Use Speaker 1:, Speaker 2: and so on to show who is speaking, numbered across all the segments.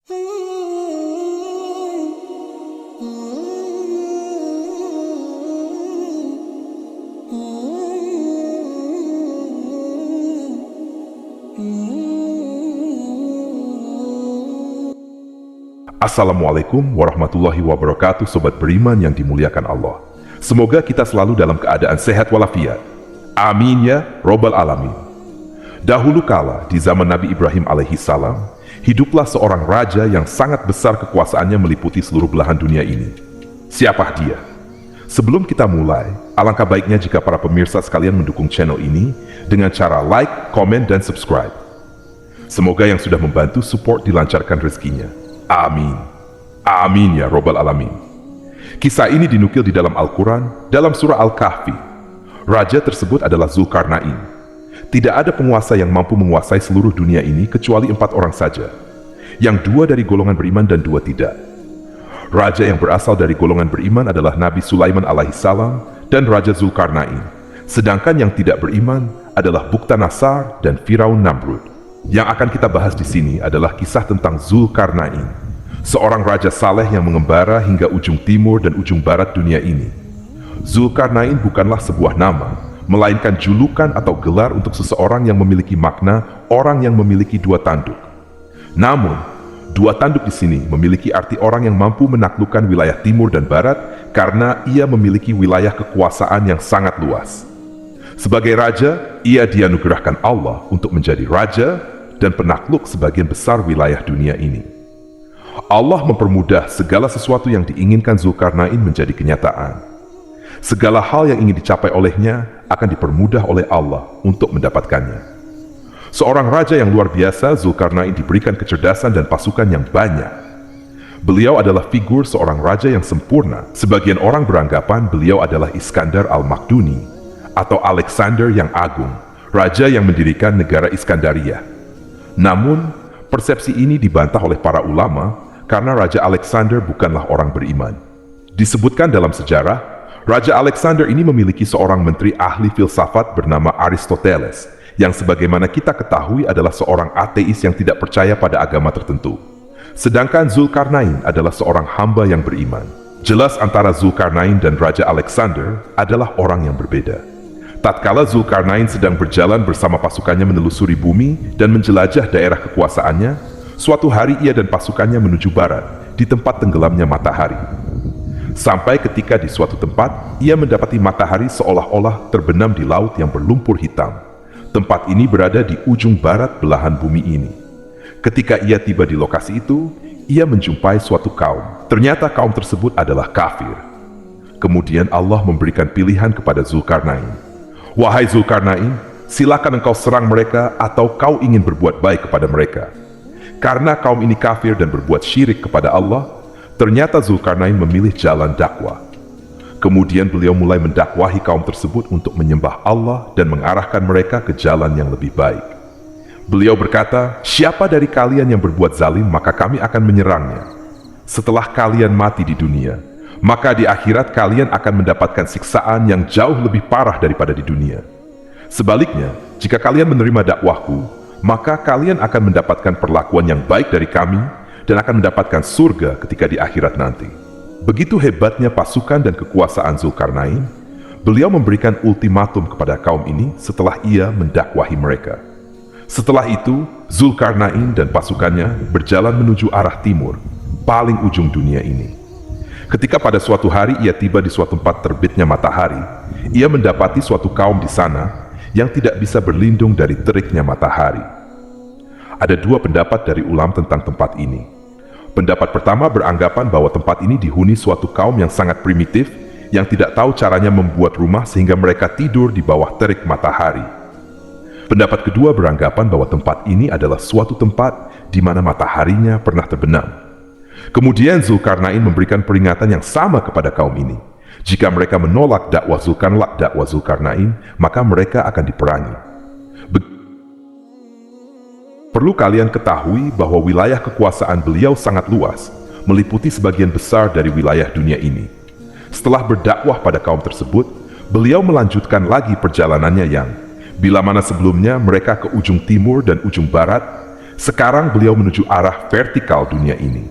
Speaker 1: Assalamualaikum warahmatullahi wabarakatuh, sobat beriman yang dimuliakan Allah. Semoga kita selalu dalam keadaan sehat walafiat. Amin ya Robbal Alamin. Dahulu kala, di zaman Nabi Ibrahim alaihissalam, hiduplah seorang raja yang sangat besar kekuasaannya meliputi seluruh belahan dunia ini. Siapa dia? Sebelum kita mulai, alangkah baiknya jika para pemirsa sekalian mendukung channel ini dengan cara like, komen, dan subscribe. Semoga yang sudah membantu support dilancarkan rezekinya. Amin. Amin ya Robbal Alamin. Kisah ini dinukil di dalam Al-Quran, dalam surah Al-Kahfi. Raja tersebut adalah Zulkarnain. Tidak ada penguasa yang mampu menguasai seluruh dunia ini kecuali 4 orang saja, yang 2 dari golongan beriman dan 2 tidak. Raja yang berasal dari golongan beriman adalah Nabi Sulaiman alaihissalam dan Raja Zulkarnain. Sedangkan yang tidak beriman adalah Bukhtanasar dan Firaun Namrud. Yang akan kita bahas di sini adalah kisah tentang Zulkarnain, seorang raja saleh yang mengembara hingga ujung timur dan ujung barat dunia ini. Zulkarnain bukanlah sebuah nama, melainkan julukan atau gelar untuk seseorang yang memiliki makna orang yang memiliki 2 tanduk. Namun, 2 tanduk di sini memiliki arti orang yang mampu menaklukkan wilayah timur dan barat karena ia memiliki wilayah kekuasaan yang sangat luas. Sebagai raja, ia dianugerahkan Allah untuk menjadi raja dan penakluk sebagian besar wilayah dunia ini. Allah mempermudah segala sesuatu yang diinginkan Zulkarnain menjadi kenyataan. Segala hal yang ingin dicapai olehnya akan dipermudah oleh Allah untuk mendapatkannya. Seorang raja yang luar biasa, Zulkarnain diberikan kecerdasan dan pasukan yang banyak. Beliau adalah figur seorang raja yang sempurna. Sebagian orang beranggapan beliau adalah Iskandar al-Makduni atau Alexander yang Agung, raja yang mendirikan negara Iskandaria. Namun, persepsi ini dibantah oleh para ulama karena Raja Alexander bukanlah orang beriman. Disebutkan dalam sejarah, Raja Alexander ini memiliki seorang menteri ahli filsafat bernama Aristoteles, yang sebagaimana kita ketahui adalah seorang ateis yang tidak percaya pada agama tertentu. Sedangkan Zulkarnain adalah seorang hamba yang beriman. Jelas antara Zulkarnain dan Raja Alexander adalah orang yang berbeda. Tatkala Zulkarnain sedang berjalan bersama pasukannya menelusuri bumi dan menjelajah daerah kekuasaannya, suatu hari ia dan pasukannya menuju barat, di tempat tenggelamnya matahari. Sampai ketika di suatu tempat, ia mendapati matahari seolah-olah terbenam di laut yang berlumpur hitam. Tempat ini berada di ujung barat belahan bumi ini. Ketika ia tiba di lokasi itu, ia menjumpai suatu kaum. Ternyata kaum tersebut adalah kafir. Kemudian Allah memberikan pilihan kepada Zulkarnain. Wahai Zulkarnain, silakan engkau serang mereka atau kau ingin berbuat baik kepada mereka. Karena kaum ini kafir dan berbuat syirik kepada Allah, ternyata Zulkarnain memilih jalan dakwah. Kemudian beliau mulai mendakwahi kaum tersebut untuk menyembah Allah dan mengarahkan mereka ke jalan yang lebih baik. Beliau berkata, siapa dari kalian yang berbuat zalim maka kami akan menyerangnya. Setelah kalian mati di dunia, maka di akhirat kalian akan mendapatkan siksaan yang jauh lebih parah daripada di dunia. Sebaliknya, jika kalian menerima dakwahku, maka kalian akan mendapatkan perlakuan yang baik dari kami dan akan mendapatkan surga ketika di akhirat nanti. Begitu hebatnya pasukan dan kekuasaan Zulkarnain, beliau memberikan ultimatum kepada kaum ini setelah ia mendakwahi mereka. Setelah itu, Zulkarnain dan pasukannya berjalan menuju arah timur, paling ujung dunia ini. Ketika pada suatu hari ia tiba di suatu tempat terbitnya matahari, ia mendapati suatu kaum di sana yang tidak bisa berlindung dari teriknya matahari. Ada 2 pendapat dari ulama tentang tempat ini. Pendapat pertama beranggapan bahwa tempat ini dihuni suatu kaum yang sangat primitif, yang tidak tahu caranya membuat rumah sehingga mereka tidur di bawah terik matahari. Pendapat kedua beranggapan bahwa tempat ini adalah suatu tempat di mana mataharinya pernah terbenam. Kemudian Zulkarnain memberikan peringatan yang sama kepada kaum ini. Jika mereka menolak dakwah Zulkarnain, maka mereka akan diperangi. Perlu kalian ketahui bahwa wilayah kekuasaan beliau sangat luas, meliputi sebagian besar dari wilayah dunia ini. Setelah berdakwah pada kaum tersebut, beliau melanjutkan lagi perjalanannya yang, bila mana sebelumnya mereka ke ujung timur dan ujung barat, Sekarang beliau menuju arah vertikal dunia ini.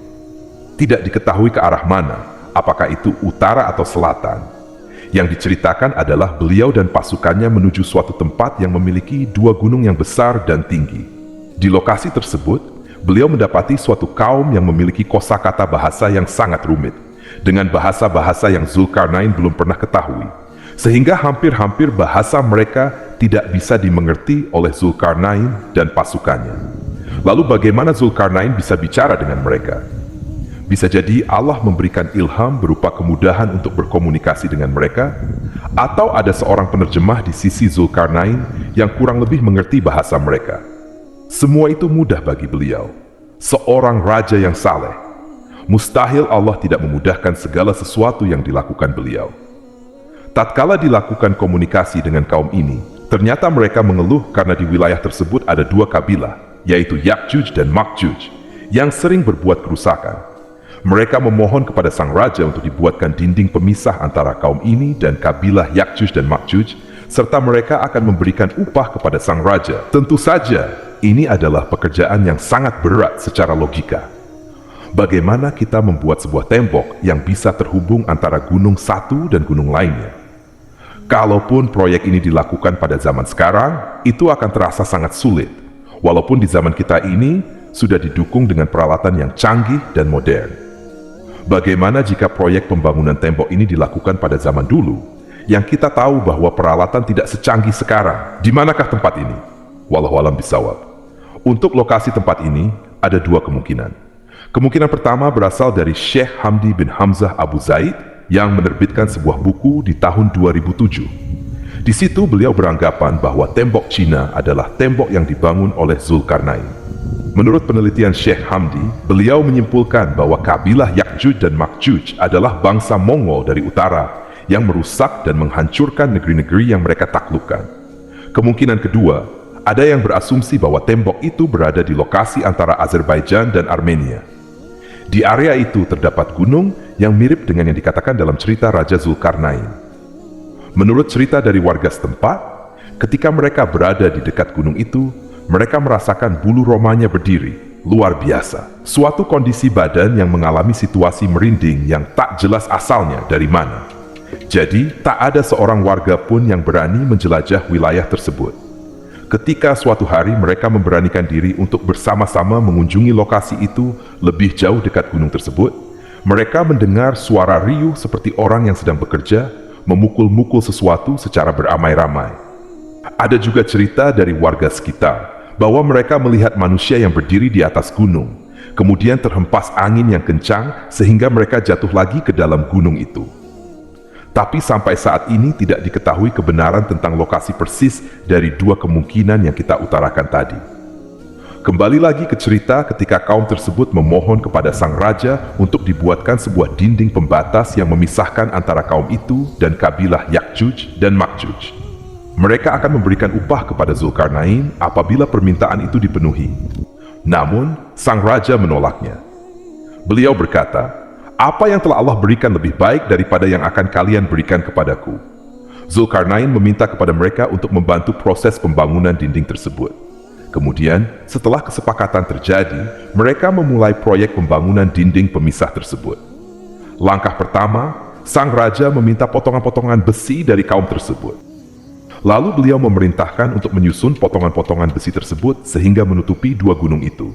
Speaker 1: Tidak diketahui ke arah mana, apakah itu utara atau selatan. Yang diceritakan adalah beliau dan pasukannya menuju suatu tempat yang memiliki dua gunung yang besar dan tinggi. Di lokasi tersebut, beliau mendapati suatu kaum yang memiliki kosakata bahasa yang sangat rumit, dengan bahasa-bahasa yang Zulkarnain belum pernah ketahui, sehingga hampir-hampir bahasa mereka tidak bisa dimengerti oleh Zulkarnain dan pasukannya. Lalu bagaimana Zulkarnain bisa bicara dengan mereka? Bisa jadi Allah memberikan ilham berupa kemudahan untuk berkomunikasi dengan mereka, atau ada seorang penerjemah di sisi Zulkarnain yang kurang lebih mengerti bahasa mereka. Semua itu mudah bagi beliau, seorang raja yang saleh. Mustahil Allah tidak memudahkan segala sesuatu yang dilakukan beliau. Tatkala dilakukan komunikasi dengan kaum ini, ternyata mereka mengeluh karena di wilayah tersebut ada dua kabilah, yaitu Ya'juj dan Ma'juj, yang sering berbuat kerusakan. Mereka memohon kepada sang raja untuk dibuatkan dinding pemisah antara kaum ini dan kabilah Ya'juj dan Ma'juj, serta mereka akan memberikan upah kepada sang raja. Tentu saja, ini adalah pekerjaan yang sangat berat secara logika. Bagaimana kita membuat sebuah tembok yang bisa terhubung antara gunung satu dan gunung lainnya? Kalaupun proyek ini dilakukan pada zaman sekarang, itu akan terasa sangat sulit. Walaupun di zaman kita ini sudah didukung dengan peralatan yang canggih dan modern. Bagaimana jika proyek pembangunan tembok ini dilakukan pada zaman dulu, yang kita tahu bahwa peralatan tidak secanggih sekarang? Di manakah tempat ini? Wallahu a'lam bishawab. Untuk lokasi tempat ini, ada dua kemungkinan. Kemungkinan pertama berasal dari Syekh Hamdi bin Hamzah Abu Zaid yang menerbitkan sebuah buku di tahun 2007. Di situ beliau beranggapan bahwa tembok Cina adalah tembok yang dibangun oleh Zulkarnain. Menurut penelitian Syekh Hamdi, beliau menyimpulkan bahwa kabilah Ya'juj dan Ma'juj adalah bangsa Mongol dari utara yang merusak dan menghancurkan negeri-negeri yang mereka taklukkan. Kemungkinan kedua, ada yang berasumsi bahwa tembok itu berada di lokasi antara Azerbaijan dan Armenia. Di area itu terdapat gunung yang mirip dengan yang dikatakan dalam cerita Raja Zulkarnain. Menurut cerita dari warga setempat, ketika mereka berada di dekat gunung itu, mereka merasakan bulu romanya berdiri, luar biasa. Suatu kondisi badan yang mengalami situasi merinding yang tak jelas asalnya dari mana. Jadi, tak ada seorang warga pun yang berani menjelajah wilayah tersebut. Ketika suatu hari mereka memberanikan diri untuk bersama-sama mengunjungi lokasi itu lebih jauh dekat gunung tersebut, mereka mendengar suara riuh seperti orang yang sedang bekerja, memukul-mukul sesuatu secara beramai-ramai. Ada juga cerita dari warga sekitar, bahwa mereka melihat manusia yang berdiri di atas gunung, kemudian terhempas angin yang kencang sehingga mereka jatuh lagi ke dalam gunung itu. Tapi sampai saat ini tidak diketahui kebenaran tentang lokasi persis dari dua kemungkinan yang kita utarakan tadi. Kembali lagi ke cerita ketika kaum tersebut memohon kepada sang raja untuk dibuatkan sebuah dinding pembatas yang memisahkan antara kaum itu dan kabilah Ya'juj dan Ma'juj. Mereka akan memberikan upah kepada Zulkarnain apabila permintaan itu dipenuhi. Namun, sang raja menolaknya. Beliau berkata, "Apa yang telah Allah berikan lebih baik daripada yang akan kalian berikan kepadaku." Zulkarnain meminta kepada mereka untuk membantu proses pembangunan dinding tersebut. Kemudian, setelah kesepakatan terjadi, mereka memulai proyek pembangunan dinding pemisah tersebut. Langkah pertama, sang raja meminta potongan-potongan besi dari kaum tersebut. Lalu beliau memerintahkan untuk menyusun potongan-potongan besi tersebut sehingga menutupi dua gunung itu.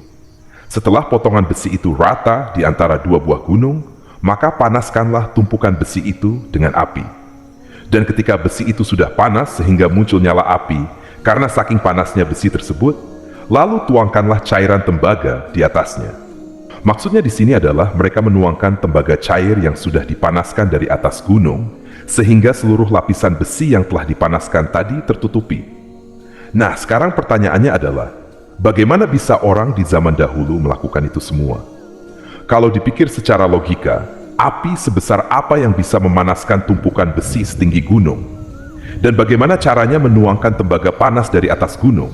Speaker 1: Setelah potongan besi itu rata di antara dua buah gunung, maka panaskanlah tumpukan besi itu dengan api. Dan ketika besi itu sudah panas sehingga muncul nyala api, karena saking panasnya besi tersebut, lalu tuangkanlah cairan tembaga di atasnya. Maksudnya di sini adalah mereka menuangkan tembaga cair yang sudah dipanaskan dari atas gunung, sehingga seluruh lapisan besi yang telah dipanaskan tadi tertutupi. Nah, sekarang pertanyaannya adalah, bagaimana bisa orang di zaman dahulu melakukan itu semua? Kalau dipikir secara logika, api sebesar apa yang bisa memanaskan tumpukan besi setinggi gunung? Dan bagaimana caranya menuangkan tembaga panas dari atas gunung?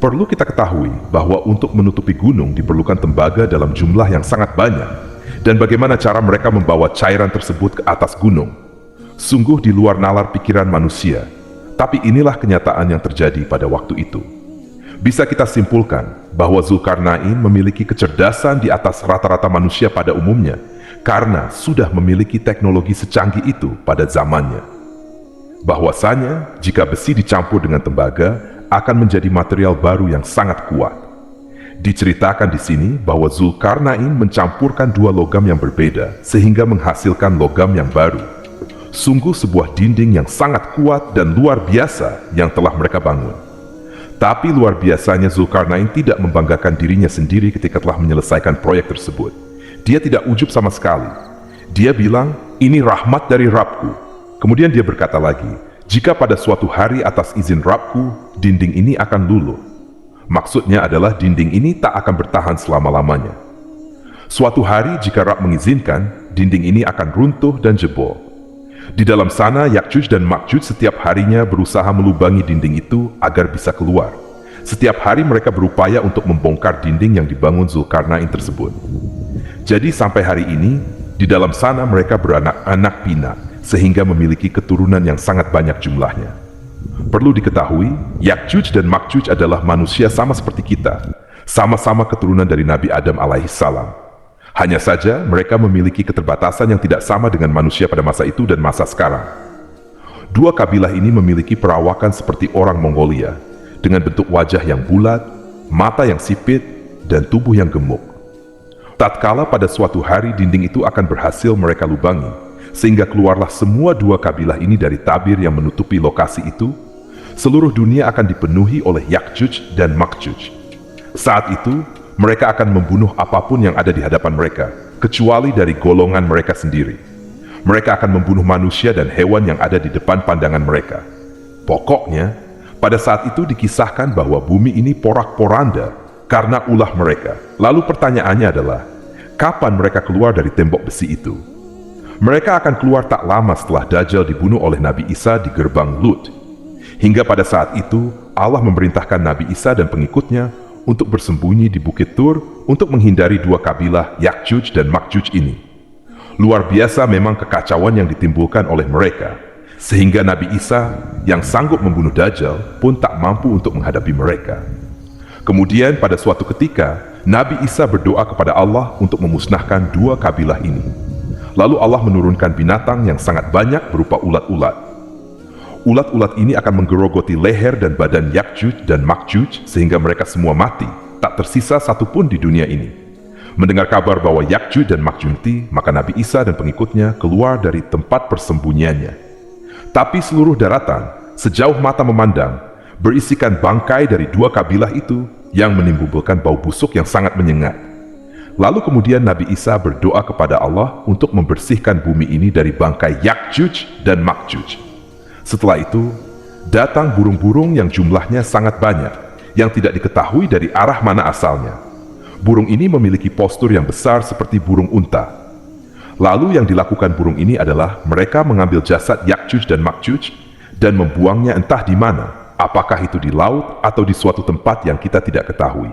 Speaker 1: Perlu kita ketahui bahwa untuk menutupi gunung diperlukan tembaga dalam jumlah yang sangat banyak. Dan bagaimana cara mereka membawa cairan tersebut ke atas gunung? Sungguh di luar nalar pikiran manusia, tapi inilah kenyataan yang terjadi pada waktu itu. Bisa kita simpulkan bahwa Zulkarnain memiliki kecerdasan di atas rata-rata manusia pada umumnya karena sudah memiliki teknologi secanggih itu pada zamannya. Bahwasanya, jika besi dicampur dengan tembaga, akan menjadi material baru yang sangat kuat. Diceritakan di sini bahwa Zulkarnain mencampurkan dua logam yang berbeda sehingga menghasilkan logam yang baru. Sungguh sebuah dinding yang sangat kuat dan luar biasa yang telah mereka bangun. Tapi luar biasanya Zulkarnain tidak membanggakan dirinya sendiri ketika telah menyelesaikan proyek tersebut. Dia tidak ujub sama sekali. Dia bilang, ini rahmat dari Rabbku. Kemudian dia berkata lagi, jika pada suatu hari atas izin Rabbku, dinding ini akan luluh. Maksudnya adalah dinding ini tak akan bertahan selama-lamanya. Suatu hari jika Rabb mengizinkan, dinding ini akan runtuh dan jebol. Di dalam sana, Ya'juj dan Ma'juj setiap harinya berusaha melubangi dinding itu agar bisa keluar. Setiap hari mereka berupaya untuk membongkar dinding yang dibangun Zulkarnain tersebut. Jadi sampai hari ini, di dalam sana mereka beranak-anak pinak, sehingga memiliki keturunan yang sangat banyak jumlahnya. Perlu diketahui, Ya'juj dan Ma'juj adalah manusia sama seperti kita, sama-sama keturunan dari Nabi Adam alaihissalam. Hanya saja mereka memiliki keterbatasan yang tidak sama dengan manusia pada masa itu dan masa sekarang. Dua kabilah ini memiliki perawakan seperti orang Mongolia, dengan bentuk wajah yang bulat, mata yang sipit, dan tubuh yang gemuk. Tatkala pada suatu hari dinding itu akan berhasil mereka lubangi, sehingga keluarlah semua dua kabilah ini dari tabir yang menutupi lokasi itu, seluruh dunia akan dipenuhi oleh Ya'juj dan Ma'juj. Saat itu, mereka akan membunuh apapun yang ada di hadapan mereka, kecuali dari golongan mereka sendiri. Mereka akan membunuh manusia dan hewan yang ada di depan pandangan mereka. Pokoknya, pada saat itu dikisahkan bahwa bumi ini porak-poranda karena ulah mereka. Lalu pertanyaannya adalah, kapan mereka keluar dari tembok besi itu? Mereka akan keluar tak lama setelah Dajjal dibunuh oleh Nabi Isa di gerbang Lut. Hingga pada saat itu, Allah memerintahkan Nabi Isa dan pengikutnya untuk bersembunyi di Bukit Tur untuk menghindari dua kabilah Ya'juj dan Ma'juj ini. Luar biasa memang kekacauan yang ditimbulkan oleh mereka, sehingga Nabi Isa yang sanggup membunuh Dajjal pun tak mampu untuk menghadapi mereka. Kemudian pada suatu ketika, Nabi Isa berdoa kepada Allah untuk memusnahkan dua kabilah ini. Lalu Allah menurunkan binatang yang sangat banyak berupa ulat-ulat. Ulat-ulat ini akan menggerogoti leher dan badan Ya'juj dan Ma'juj sehingga mereka semua mati, tak tersisa satupun di dunia ini. Mendengar kabar bahwa Ya'juj dan Ma'juj mati, maka Nabi Isa dan pengikutnya keluar dari tempat persembunyiannya. Tapi seluruh daratan, sejauh mata memandang, berisikan bangkai dari dua kabilah itu yang menimbulkan bau busuk yang sangat menyengat. Lalu kemudian Nabi Isa berdoa kepada Allah untuk membersihkan bumi ini dari bangkai Ya'juj dan Ma'juj. Setelah itu, datang burung-burung yang jumlahnya sangat banyak, yang tidak diketahui dari arah mana asalnya. Burung ini memiliki postur yang besar seperti burung unta. Lalu yang dilakukan burung ini adalah mereka mengambil jasad Ya'juj dan Ma'juj dan membuangnya entah di mana, apakah itu di laut atau di suatu tempat yang kita tidak ketahui.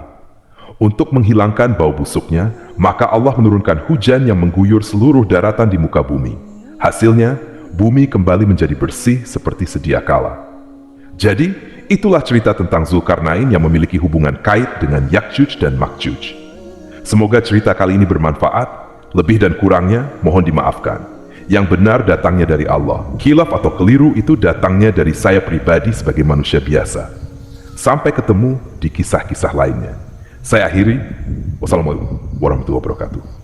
Speaker 1: Untuk menghilangkan bau busuknya, maka Allah menurunkan hujan yang mengguyur seluruh daratan di muka bumi. Hasilnya, bumi kembali menjadi bersih seperti sedia kala. Jadi, itulah cerita tentang Zulkarnain yang memiliki hubungan kait dengan Ya'juj dan Ma'juj. Semoga cerita kali ini bermanfaat. Lebih dan kurangnya, mohon dimaafkan. Yang benar datangnya dari Allah. Khilaf atau keliru itu datangnya dari saya pribadi sebagai manusia biasa. Sampai ketemu di kisah-kisah lainnya. Saya akhiri. Wassalamualaikum warahmatullahi wabarakatuh.